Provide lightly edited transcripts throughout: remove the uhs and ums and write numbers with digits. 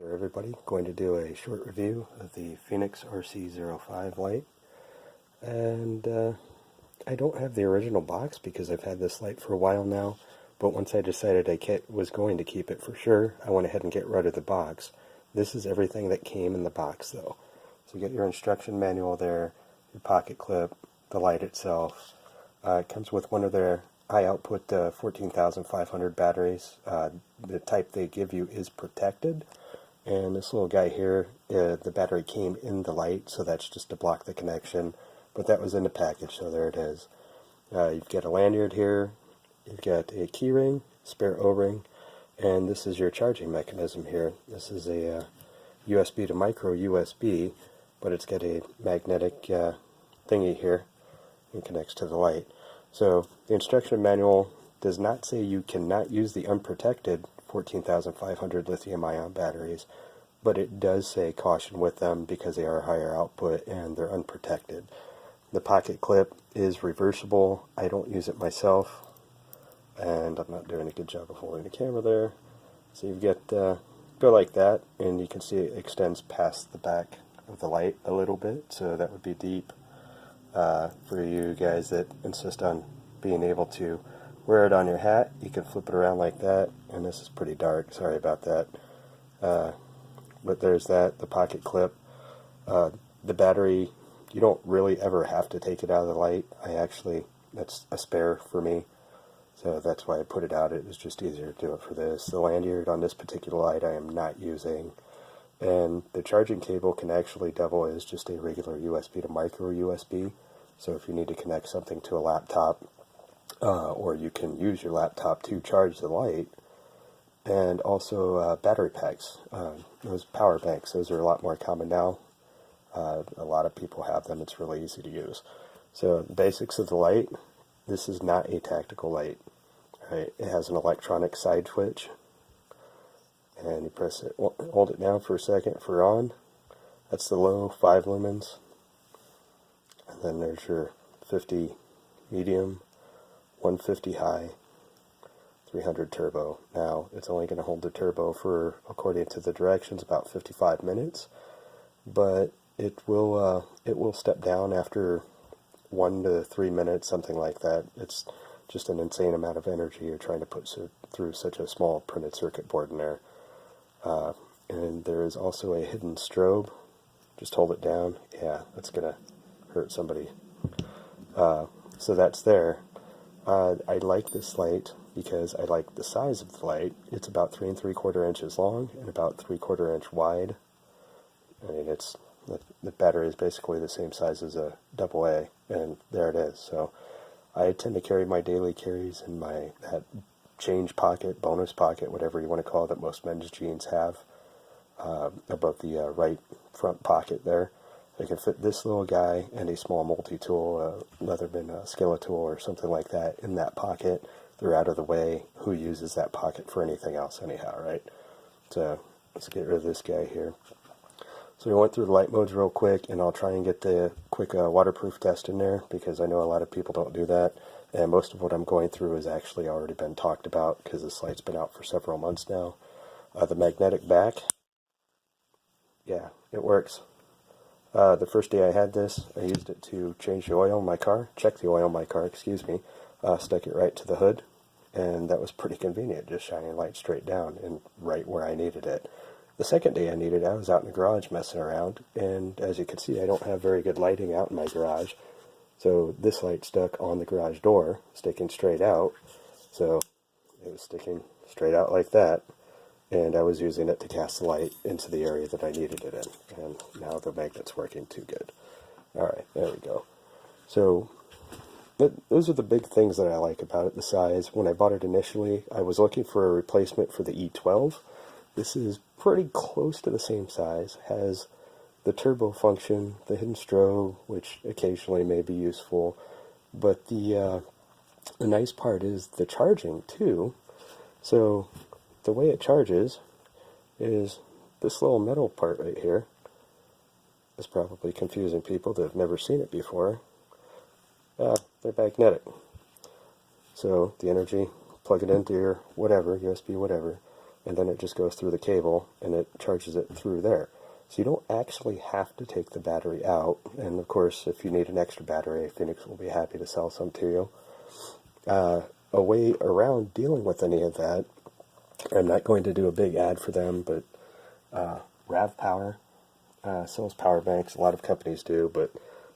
Hello everybody, going to do a short review of the Fenix RC05 light, and I don't have the original box because I've had this light for a while now, but once I decided I was going to keep it for sure, I went ahead and get rid of the box. This is everything that came in the box though. So you get your instruction manual there, your pocket clip, the light itself. It comes with one of their high output 14,500 batteries. The type they give you is protected. And this little guy here, the battery came in the light, so that's just to block the connection. But that was in the package, so there it is. You've got a lanyard here, you've got a key ring, spare O-ring, and this is your charging mechanism here. This is a USB to micro USB, but it's got a magnetic thingy here and connects to the light. So the instruction manual does not say you cannot use the unprotected 14,500 lithium-ion batteries, but it does say caution with them because they are higher output and they're unprotected. The pocket clip is reversible. I don't use it myself, and I'm not doing a good job of holding the camera there. So you've got go like that, and you can see it extends past the back of the light a little bit, so that would be deep for you guys that insist on being able to wear it on your hat. You can flip it around like that, and this is pretty dark, sorry about that. But there's that, the pocket clip. The battery, you don't really ever have to take it out of the light. That's a spare for me, so that's why I put it out. It was just easier to do it for this. The lanyard on this particular light I am not using, and the charging cable can actually double as just a regular USB to micro USB, so if you need to connect something to a laptop, or you can use your laptop to charge the light. And also battery packs, those power banks, those are a lot more common now. A lot of people have them, it's really easy to use. So the basics of the light, this is not a tactical light. Right? It has an electronic side switch, and you press it, hold it down for a second for on. That's the low, 5 lumens. And then there's your 50 medium, 150 high, 300 turbo. Now, it's only going to hold the turbo for, according to the directions, about 55 minutes, but it will step down after 1 to 3 minutes, something like that. It's just an insane amount of energy you're trying to put through such a small printed circuit board in there. And there is also a hidden strobe. Just hold it down. Yeah, that's going to hurt somebody. So that's there. I like this light because I like the size of the light. It's about 3 3/4 inches long and about 3/4 inch wide. I mean, the battery is basically the same size as a AA, and there it is. So I tend to carry my daily carries in that change pocket, bonus pocket, whatever you want to call it, that most men's jeans have, above the right front pocket there. I can fit this little guy and a small multi-tool, Leatherman Skillet tool or something like that in that pocket. They're out of the way. Who uses that pocket for anything else anyhow, right? So let's get rid of this guy here. So we went through the light modes real quick, and I'll try and get the quick waterproof test in there because I know a lot of people don't do that. And most of what I'm going through has actually already been talked about because this light's been out for several months now. The magnetic back, yeah, it works. The first day I had this, I used it to change the oil in my car, check the oil in my car, excuse me, stuck it right to the hood, and that was pretty convenient, just shining light straight down and right where I needed it. The second day I needed it, I was out in the garage messing around, and as you can see, I don't have very good lighting out in my garage, so this light stuck on the garage door, sticking straight out, so it was sticking straight out like that. And I was using it to cast the light into the area that I needed it in. And now the magnet's working too good. Alright, there we go. So, those are the big things that I like about it, the size. When I bought it initially, I was looking for a replacement for the E12. This is pretty close to the same size. Has the turbo function, the hidden strobe, which occasionally may be useful. But the nice part is the charging, too. So the way it charges is this little metal part right here. Is probably confusing people that have never seen it before. They're magnetic. So the energy, plug it into your whatever, USB whatever, and then it just goes through the cable and it charges it through there. So you don't actually have to take the battery out, and of course if you need an extra battery, Fenix will be happy to sell some to you. A way around dealing with any of that, I'm not going to do a big ad for them, but RAV Power sells power banks. A lot of companies do, but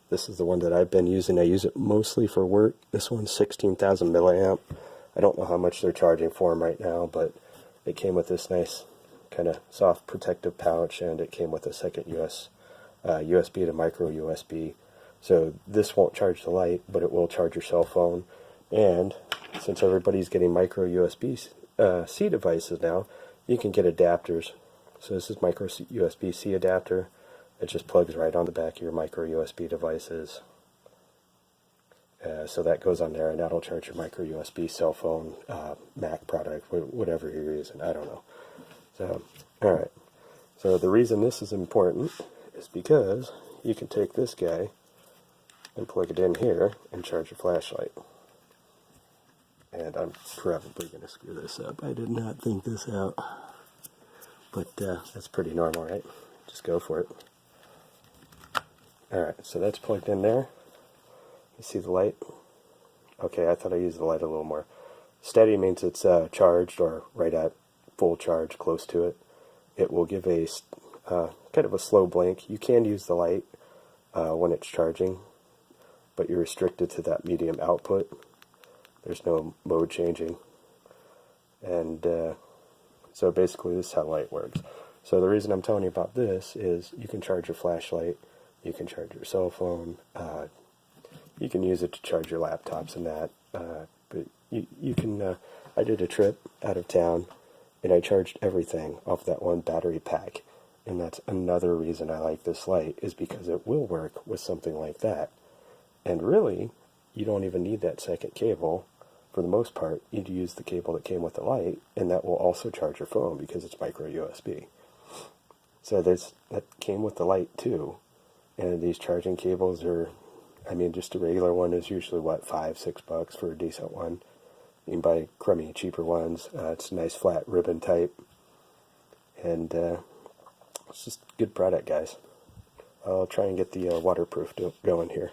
this is the one that I've been using. I use it mostly for work. This one's 16,000 milliamp. I don't know how much they're charging for them right now, but it came with this nice kind of soft protective pouch, and it came with a second USB to micro USB. So this won't charge the light, but it will charge your cell phone. And since everybody's getting micro USB-C devices now, you can get adapters. So this is micro USB-C adapter. It just plugs right on the back of your micro USB devices. So that goes on there, and that'll charge your micro USB cell phone, Mac product, whatever you're using. I don't know. So, alright. So the reason this is important is because you can take this guy and plug it in here and charge your flashlight. And I'm probably going to screw this up. I did not think this out. But that's pretty normal, right? Just go for it. Alright, so that's plugged in there. You see the light? Okay, I thought I used the light a little more. Steady means it's charged, or right at full charge, close to it. It will give a kind of a slow blink. You can use the light when it's charging, but you're restricted to that medium output. There's no mode changing. And so basically this is how light works. So the reason I'm telling you about this is you can charge your flashlight, you can charge your cell phone, you can use it to charge your laptops and that, but you can, I did a trip out of town and I charged everything off that one battery pack. And that's another reason I like this light, is because it will work with something like that. And really, you don't even need that second cable. For the most part, you'd use the cable that came with the light, and that will also charge your phone because it's micro USB. So that came with the light too. And these charging cables are, I mean, just a regular one is usually, what, $5-6 for a decent one. You can buy crummy, cheaper ones. It's a nice flat ribbon type. And it's just a good product, guys. I'll try and get the waterproof going here.